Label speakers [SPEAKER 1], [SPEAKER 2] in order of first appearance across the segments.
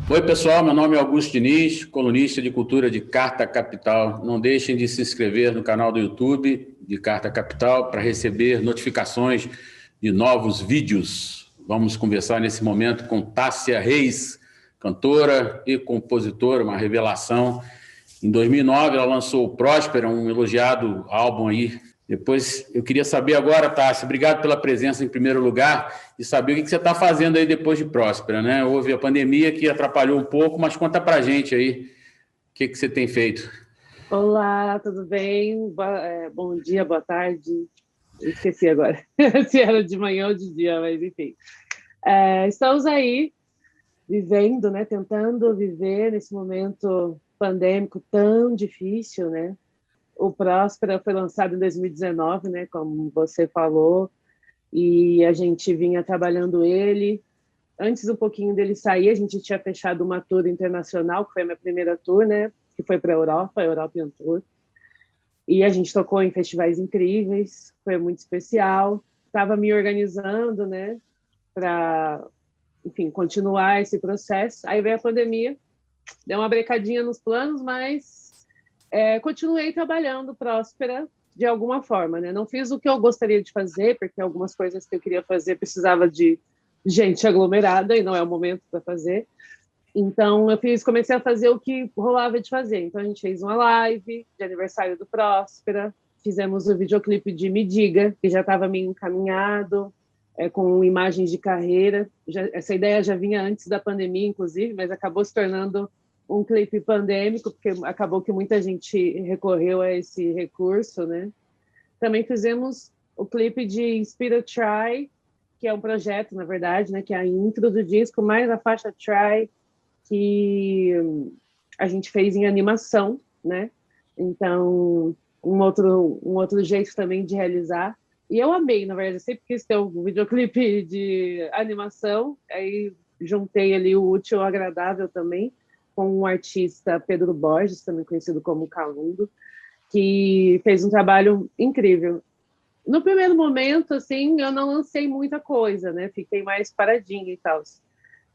[SPEAKER 1] Oi, pessoal, meu nome é Augusto Diniz, colunista de cultura de Carta Capital. Não deixem de se inscrever no canal do YouTube de Carta Capital para receber notificações de novos vídeos. Vamos conversar nesse momento com Tássia Reis, cantora e compositora, uma revelação. Em 2009, ela lançou o Próspera, um elogiado álbum aí. Depois, eu queria saber agora, Tássia, obrigado pela presença em primeiro lugar, e saber o que você está fazendo aí depois de Próspera, né? Houve a pandemia que atrapalhou um pouco, mas conta pra gente aí o que você tem feito.
[SPEAKER 2] Olá, tudo bem? Bom dia, boa tarde. Esqueci agora se era de manhã ou de dia, mas enfim. Estamos aí vivendo, né? Tentando viver nesse momento pandêmico tão difícil, né? O Próspera foi lançado em 2019, né? Como você falou, e a gente vinha trabalhando ele. Antes um pouquinho dele sair, a gente tinha fechado uma tour internacional, que foi a minha primeira tour, né? Que foi para a European Tour. E a gente tocou em festivais incríveis, foi muito especial. Estava me organizando, né, para, enfim, continuar esse processo. Aí veio a pandemia, deu uma brecadinha nos planos, mas continuei trabalhando Próspera de alguma forma, né? Não fiz o que eu gostaria de fazer, porque algumas coisas que eu queria fazer precisava de gente aglomerada e não é o momento para fazer. Então, comecei a fazer o que rolava de fazer. Então, a gente fez uma live de aniversário do Próspera, fizemos o videoclipe de Me Diga, que já estava meio encaminhado, com imagens de carreira. Essa ideia já vinha antes da pandemia, inclusive, mas acabou se tornando um clipe pandêmico, porque acabou que muita gente recorreu a esse recurso, né? Também fizemos o clipe de Inspira Try, que é um projeto, na verdade, né, que é a intro do disco, mais a faixa Try, que a gente fez em animação, né? Então, um outro jeito também de realizar. E eu amei, na verdade, eu sempre quis ter um videoclipe de animação, aí juntei ali o útil ao agradável também, com um artista, Pedro Borges, também conhecido como Calundo, que fez um trabalho incrível. No primeiro momento, assim, eu não lancei muita coisa, né? Fiquei mais paradinha e tal.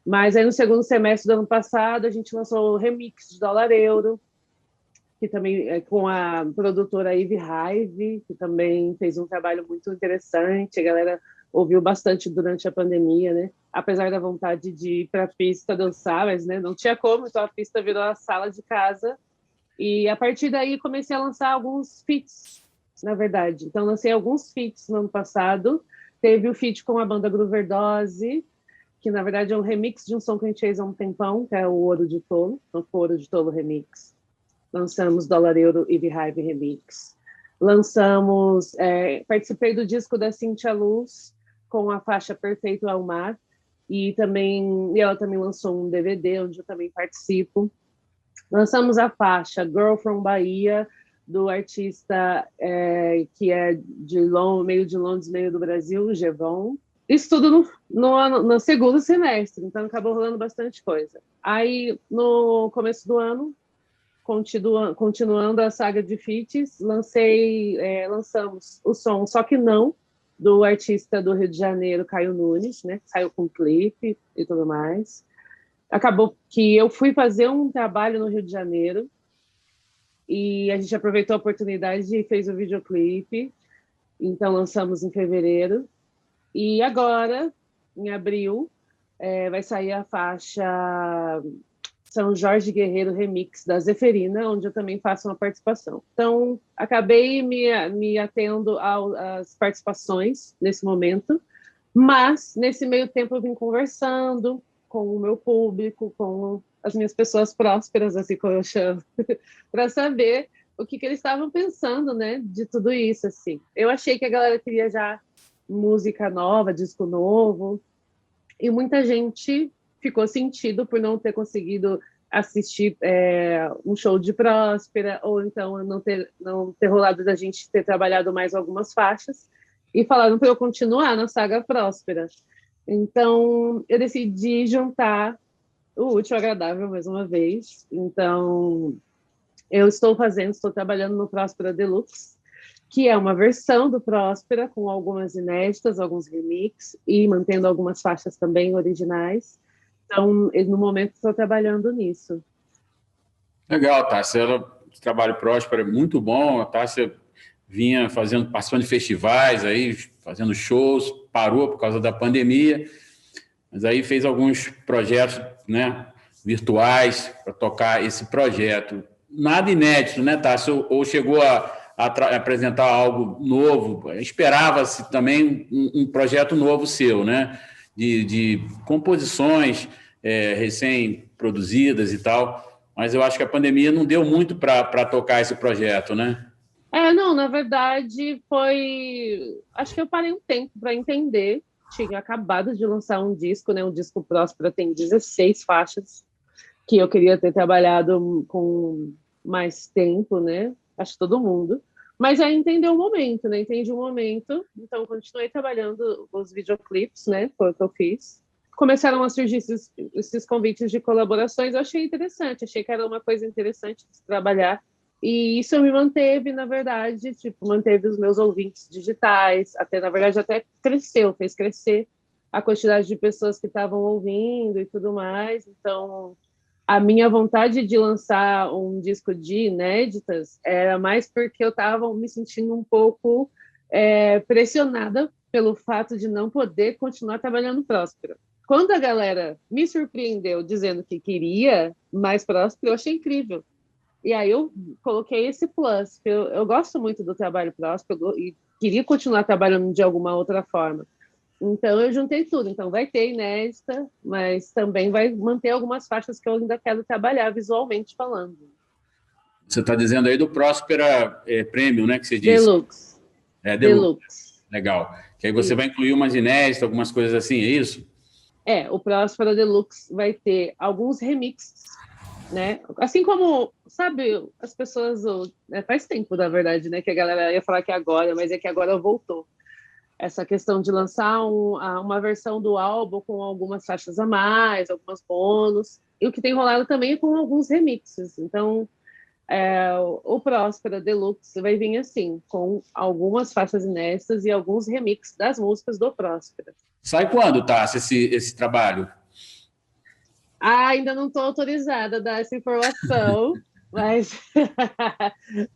[SPEAKER 2] Mas aí no segundo semestre do ano passado a gente lançou o remix de Dólar Euro, que também é com a produtora Eve Hive, que também fez um trabalho muito interessante. A galera ouviu bastante durante a pandemia, né? Apesar da vontade de ir para a pista dançar, mas né, não tinha como, então a pista virou a sala de casa. E a partir daí comecei a lançar alguns feats, na verdade. Então lancei alguns feats no ano passado. Teve o feat com a banda Grooverdose, que na verdade é um remix de um som que a gente fez há um tempão, que é o Ouro de Tolo, o Ouro de Tolo Remix. Lançamos Dólar Euro e Hive Remix. Participei do disco da Cintia Luz com a faixa Perfeito ao Mar, e ela também lançou um DVD onde eu também participo. Lançamos a faixa Girl from Bahia, do artista que é meio de Londres, meio do Brasil, Gevon. Isso tudo no segundo semestre, então acabou rolando bastante coisa. Aí, no começo do ano, continuando a saga de feats, lançamos o som Só Que Não, do artista do Rio de Janeiro, Caio Nunes, né? Saiu com clipe e tudo mais. Acabou que eu fui fazer um trabalho no Rio de Janeiro e a gente aproveitou a oportunidade e fez o videoclipe. Então, lançamos em fevereiro. E agora, em abril, vai sair a faixa São Jorge Guerreiro Remix da Zeferina, onde eu também faço uma participação. Então, acabei me atendo às participações nesse momento, mas nesse meio tempo eu vim conversando com o meu público, com as minhas pessoas prósperas, assim como eu chamo, para saber o que eles estavam pensando, né, de tudo isso, assim. Eu achei que a galera queria já música nova, disco novo, e muita gente ficou sentido por não ter conseguido assistir um show de Próspera, ou então não ter rolado da gente ter trabalhado mais algumas faixas, e falaram para eu continuar na saga Próspera. Então, eu decidi juntar o útil ao agradável mais uma vez. Então, estou trabalhando no Próspera Deluxe, que é uma versão do Próspera, com algumas inéditas, alguns remixes, e mantendo algumas faixas também originais. Então, no momento, estou trabalhando nisso.
[SPEAKER 1] Legal, Tássia. Trabalho próspero é muito bom. A Tássia vinha participando de festivais, aí, fazendo shows, parou por causa da pandemia, mas aí fez alguns projetos, né, virtuais para tocar esse projeto. Nada inédito, né, Tássia? Ou chegou a apresentar algo novo? Esperava-se também um projeto novo seu, né? De composições recém-produzidas e tal, mas eu acho que a pandemia não deu muito para tocar esse projeto, né?
[SPEAKER 2] Não, na verdade foi. Acho que eu parei um tempo para entender. Tinha acabado de lançar um disco, né? Um disco Próspera tem 16 faixas, que eu queria ter trabalhado com mais tempo, né? Acho que todo mundo. Mas aí entendeu o momento, né? Entendi o momento, então continuei trabalhando os videoclipes, né? Foi o que eu fiz. Começaram a surgir esses convites de colaborações, eu achei interessante, achei que era uma coisa interessante de se trabalhar. E isso me manteve, na verdade, tipo, manteve os meus ouvintes digitais, até, na verdade, até cresceu, fez crescer a quantidade de pessoas que estavam ouvindo e tudo mais. Então, a minha vontade de lançar um disco de inéditas era mais porque eu estava me sentindo um pouco pressionada pelo fato de não poder continuar trabalhando próspero. Quando a galera me surpreendeu dizendo que queria mais próspero, eu achei incrível. E aí eu coloquei esse plus. Eu gosto muito do trabalho próspero e queria continuar trabalhando de alguma outra forma. Então, eu juntei tudo. Então, vai ter inédita, mas também vai manter algumas faixas que eu ainda quero trabalhar visualmente falando.
[SPEAKER 1] Você está dizendo aí do Próspera Premium, né, que você disse?
[SPEAKER 2] Deluxe.
[SPEAKER 1] Deluxe.
[SPEAKER 2] Deluxe.
[SPEAKER 1] Legal. Que aí você
[SPEAKER 2] Isso.
[SPEAKER 1] vai incluir umas inéditas, algumas coisas assim, é isso?
[SPEAKER 2] O Próspera Deluxe vai ter alguns remixes, né? Assim como, sabe, as pessoas... faz tempo, na verdade, né, que a galera ia falar que agora, mas é que agora voltou. Essa questão de lançar uma versão do álbum com algumas faixas a mais, algumas bônus, e o que tem rolado também é com alguns remixes. Então, o Próspera Deluxe vai vir assim, com algumas faixas inéditas e alguns remixes das músicas do Próspera.
[SPEAKER 1] Sai quando, Tassi, esse trabalho?
[SPEAKER 2] Ainda não estou autorizada a dar essa informação, mas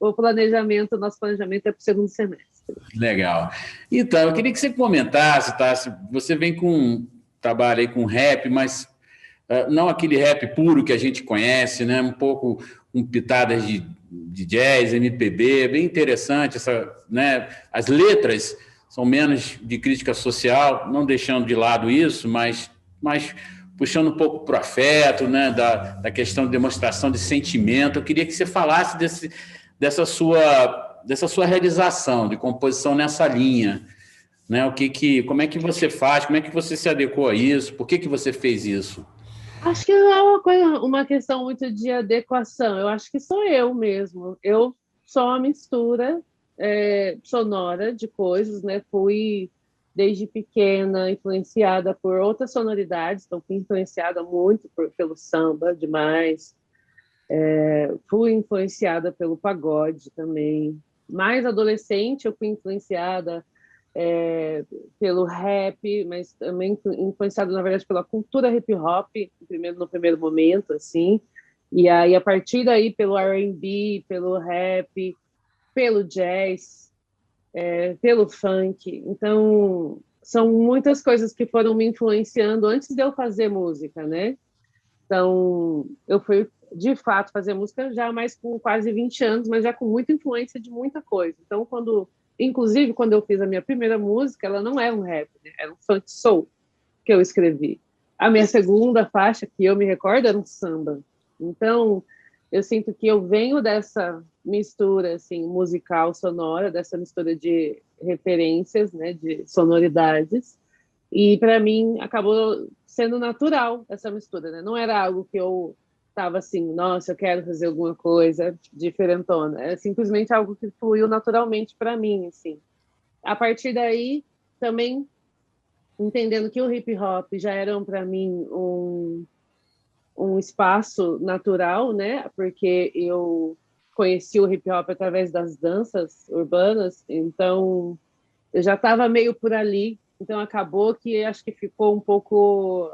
[SPEAKER 2] nosso planejamento é para o segundo semestre.
[SPEAKER 1] Legal. Então, eu queria que você comentasse, Tassi, você vem com trabalho aí com rap, mas não aquele rap puro que a gente conhece, né? Um pouco com pitadas de jazz, MPB, bem interessante né? As letras são menos de crítica social, não deixando de lado isso, mas puxando um pouco para o afeto, né? Da questão de demonstração de sentimento. Eu queria que você falasse dessa sua realização de composição nessa linha, né? Como é que você faz, como é que você se adequou a isso, por que você fez isso?
[SPEAKER 2] Acho que não é uma questão muito de adequação. Eu acho que sou eu mesmo. Eu sou uma mistura sonora de coisas, né? Fui desde pequena influenciada por outras sonoridades, então fui influenciada muito pelo samba, demais. Fui influenciada pelo pagode também. Mais adolescente, eu fui influenciada pelo rap, mas também influenciado, na verdade, pela cultura hip hop, no primeiro momento, assim. E aí, a partir daí, pelo R&B, pelo rap, pelo jazz, pelo funk. Então, são muitas coisas que foram me influenciando antes de eu fazer música, né? Então, eu fui, de fato, fazer música já mais com quase 20 anos, mas já com muita influência de muita coisa. Então, inclusive, quando eu fiz a minha primeira música, ela não era um rap, né? Era um funk soul que eu escrevi. A minha segunda faixa, que eu me recordo, era um samba. Então, eu sinto que eu venho dessa mistura assim, musical, sonora, dessa mistura de referências, né, de sonoridades, e para mim acabou sendo natural essa mistura, né? Não era algo que eu estava assim, nossa, eu quero fazer alguma coisa diferentona. É simplesmente algo que fluiu naturalmente para mim, assim. A partir daí, também entendendo que o hip hop já era para mim um espaço natural, né? Porque eu conheci o hip hop através das danças urbanas, então eu já estava meio por ali, então acabou que acho que ficou um pouco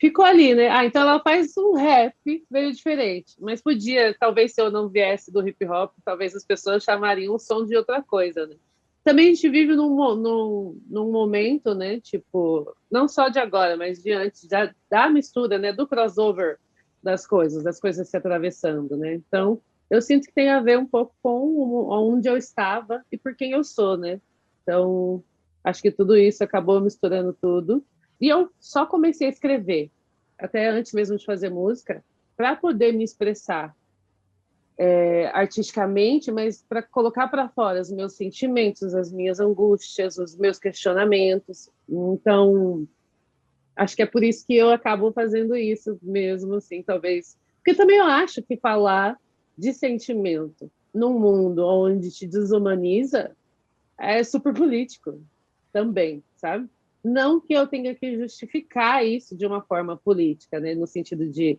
[SPEAKER 2] ficou ali, né? Ah, então ela faz um rap meio diferente. Mas podia, talvez se eu não viesse do hip hop, talvez as pessoas chamariam o som de outra coisa, né? Também a gente vive num momento, né? Tipo, não só de agora, mas de antes, da mistura, né? Do crossover das coisas se atravessando, né? Então, eu sinto que tem a ver um pouco com onde eu estava e por quem eu sou, né? Então, acho que tudo isso acabou misturando tudo. E eu só comecei a escrever, até antes mesmo de fazer música, para poder me expressar artisticamente, mas para colocar para fora os meus sentimentos, as minhas angústias, os meus questionamentos. Então, acho que é por isso que eu acabo fazendo isso mesmo, assim, talvez. Porque também eu acho que falar de sentimento num mundo onde te desumaniza é super político também, sabe? Não que eu tenha que justificar isso de uma forma política, né? No sentido de,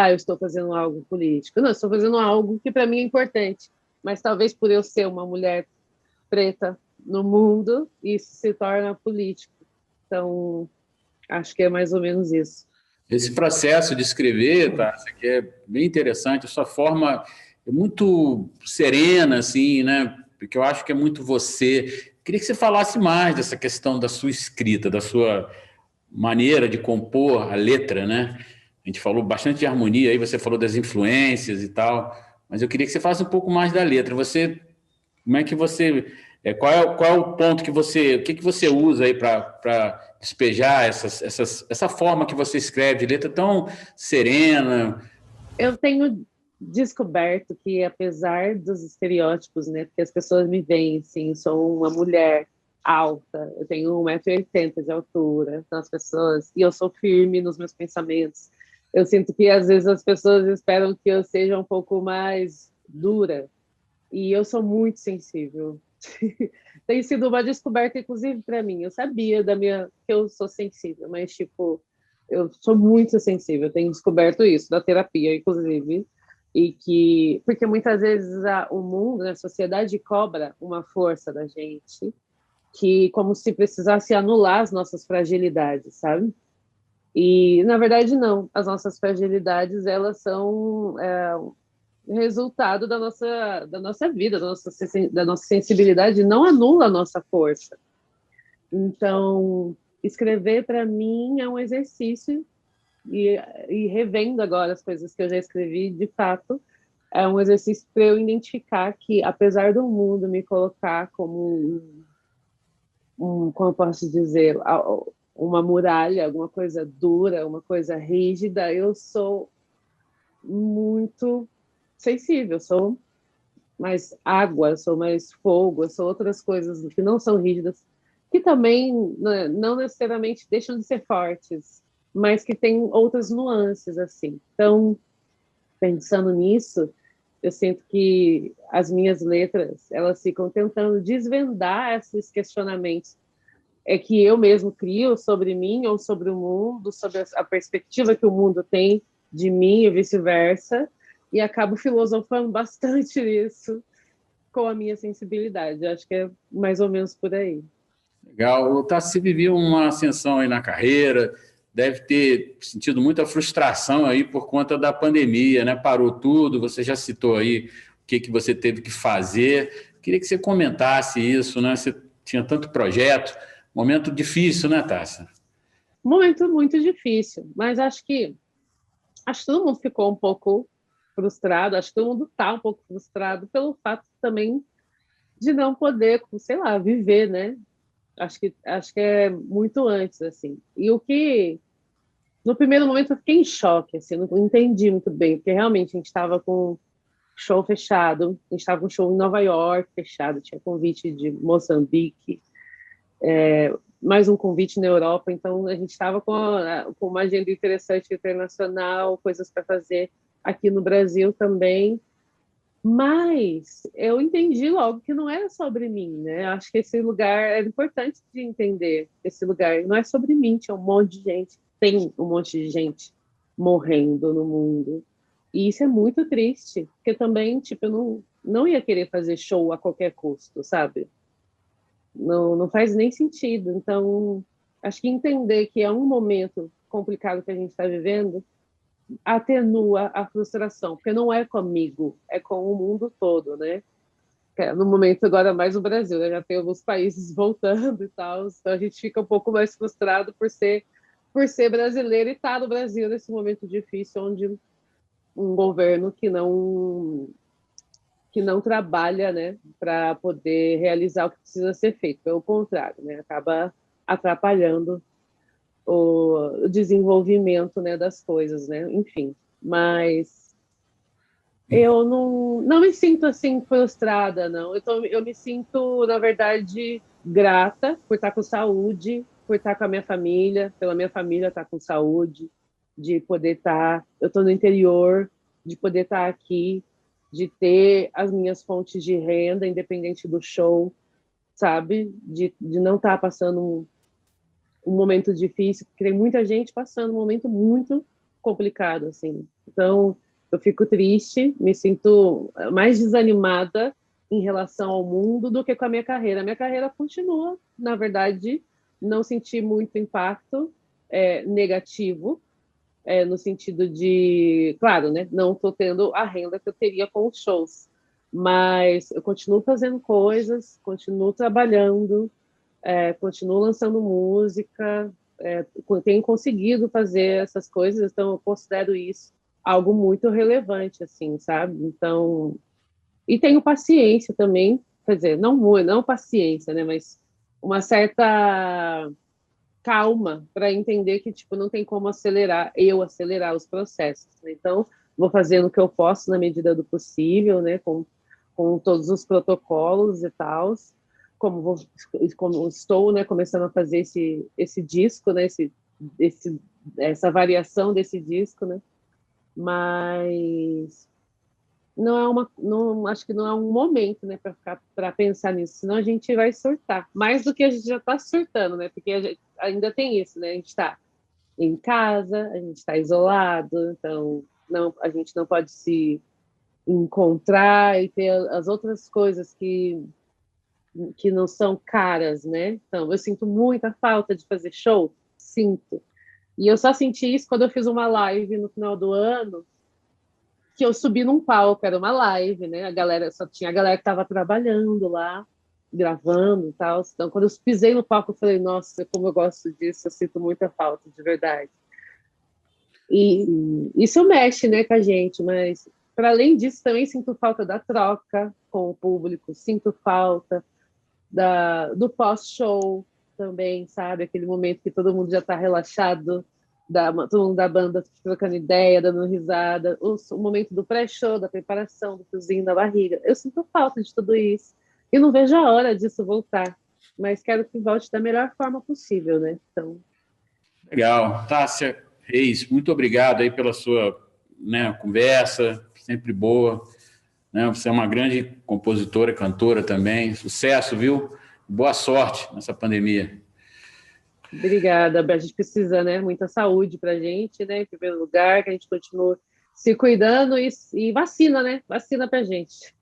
[SPEAKER 2] eu estou fazendo algo político. Não, eu estou fazendo algo que para mim é importante. Mas talvez por eu ser uma mulher preta no mundo, isso se torna político. Então, acho que é mais ou menos isso.
[SPEAKER 1] Esse processo de escrever, tá, isso aqui é bem interessante, a sua forma é muito serena, assim, né? Porque eu acho que é muito você. Queria que você falasse mais dessa questão da sua escrita, da sua maneira de compor a letra, né? A gente falou bastante de harmonia, aí você falou das influências e tal, mas eu queria que você falasse um pouco mais da letra. Você, como é que você, qual é o ponto que você, o que que você usa aí para despejar essa forma que você escreve, de letra tão serena?
[SPEAKER 2] Eu tenho descoberto que, apesar dos estereótipos, né, porque as pessoas me veem assim, sou uma mulher alta, eu tenho 1,80 m de altura, então as pessoas, e eu sou firme nos meus pensamentos. Eu sinto que às vezes as pessoas esperam que eu seja um pouco mais dura, e eu sou muito sensível. Tem sido uma descoberta, inclusive, para mim. Eu sabia que eu sou sensível, mas, tipo, eu sou muito sensível. Eu tenho descoberto isso da terapia, inclusive. E que, porque muitas vezes o mundo, né, a sociedade cobra uma força da gente, que como se precisasse anular as nossas fragilidades, sabe? E, na verdade, não. As nossas fragilidades, elas são resultado da nossa vida, da nossa sensibilidade, não anula a nossa força. Então, escrever para mim é um exercício, e revendo agora as coisas que eu já escrevi, de fato, é um exercício para eu identificar que, apesar do mundo me colocar como como eu posso dizer, uma muralha, alguma coisa dura, uma coisa rígida, eu sou muito sensível, sou mais água, sou mais fogo, sou outras coisas que não são rígidas, que também, né, não necessariamente deixam de ser fortes, mas que têm outras nuances, assim. Então, pensando nisso, eu sinto que as minhas letras, elas ficam tentando desvendar esses questionamentos que eu mesmo crio sobre mim ou sobre o mundo, sobre a perspectiva que o mundo tem de mim e vice-versa, e acabo filosofando bastante nisso com a minha sensibilidade. Acho que é mais ou menos por aí.
[SPEAKER 1] Legal. O Tassi viveu uma ascensão aí na carreira, deve ter sentido muita frustração aí por conta da pandemia, né? Parou tudo, você já citou aí o que que você teve que fazer. Queria que você comentasse isso, né? Você tinha tanto projeto, momento difícil, né, Tassi?
[SPEAKER 2] Muito, muito difícil, mas acho que todo mundo ficou um pouco frustrado, acho que todo mundo está um pouco frustrado pelo fato também de não poder, sei lá, viver, né? Acho que é muito antes, assim. E o que no primeiro momento eu fiquei em choque, assim, não entendi muito bem, porque realmente a gente estava com show fechado, a gente estava com show em Nova York fechado, tinha convite de Moçambique, mais um convite na Europa, então a gente estava com uma agenda interessante internacional, coisas para fazer aqui no Brasil também, mas eu entendi logo que não era sobre mim, né? Acho que esse lugar era importante de entender. Esse lugar não é sobre mim, tinha um monte de gente, tem um monte de gente morrendo no mundo. E isso é muito triste, porque também, tipo, eu não ia querer fazer show a qualquer custo, sabe? Não faz nem sentido. Então, acho que entender que é um momento complicado que a gente está vivendo atenua a frustração, porque não é comigo, é com o mundo todo, né? No momento agora mais o Brasil, né? Já tem alguns países voltando e tal, então a gente fica um pouco mais frustrado por ser brasileiro e estar no Brasil nesse momento difícil, onde um governo que não trabalha, né, para poder realizar o que precisa ser feito, pelo contrário, né? Acaba atrapalhando o desenvolvimento, né, das coisas, né? Enfim, mas eu não me sinto assim frustrada, não. Eu me sinto, na verdade, grata por estar com saúde, por estar com a minha família, pela minha família estar com saúde, de poder estar. Eu estou no interior, de poder estar aqui, de ter as minhas fontes de renda, independente do show, sabe? De não estar passando um momento difícil, porque tem muita gente passando um momento muito complicado, assim. Então, eu fico triste, me sinto mais desanimada em relação ao mundo do que com a minha carreira. A minha carreira continua, na verdade, não senti muito impacto negativo, no sentido de, claro, né, não estou tendo a renda que eu teria com os shows, mas eu continuo fazendo coisas, continuo trabalhando, continuo lançando música, tenho conseguido fazer essas coisas, então eu considero isso algo muito relevante, assim, sabe? Então, e tenho paciência também, quer dizer, não paciência, né, mas uma certa calma para entender que tipo não tem como acelerar os processos, né? Então, vou fazendo o que eu posso na medida do possível, né, com todos os protocolos e tal, como estou, né, começando a fazer esse disco, né, essa variação desse disco, né, mas não acho que não é um momento, né, para pensar nisso, senão a gente vai surtar mais do que a gente já está surtando, né, porque ainda tem isso, né, a gente está em casa, a gente está isolado, então a gente não pode se encontrar e ter as outras coisas que não são caras, né? Então, eu sinto muita falta de fazer show, sinto. E eu só senti isso quando eu fiz uma live no final do ano, que eu subi num palco, era uma live, né? Só tinha a galera que estava trabalhando lá, gravando e tal. Então, quando eu pisei no palco, eu falei, nossa, como eu gosto disso, eu sinto muita falta, de verdade. E isso mexe, né, com a gente, mas para além disso, também sinto falta da troca com o público, sinto falta do pós-show também, sabe? Aquele momento que todo mundo já está relaxado, todo mundo da banda trocando ideia, dando risada, o momento do pré-show, da preparação, do friozinho da barriga. Eu sinto falta de tudo isso. E não vejo a hora disso voltar, mas quero que volte da melhor forma possível, né? Então...
[SPEAKER 1] Legal. Tássia Reis, muito obrigado aí pela sua, né, conversa, sempre boa. Né? Você é uma grande compositora, cantora também. Sucesso, viu? Boa sorte nessa pandemia.
[SPEAKER 2] Obrigada. A gente precisa, né? Muita saúde para a gente, né? Em primeiro lugar, que a gente continue se cuidando e vacina, né? Vacina para a gente.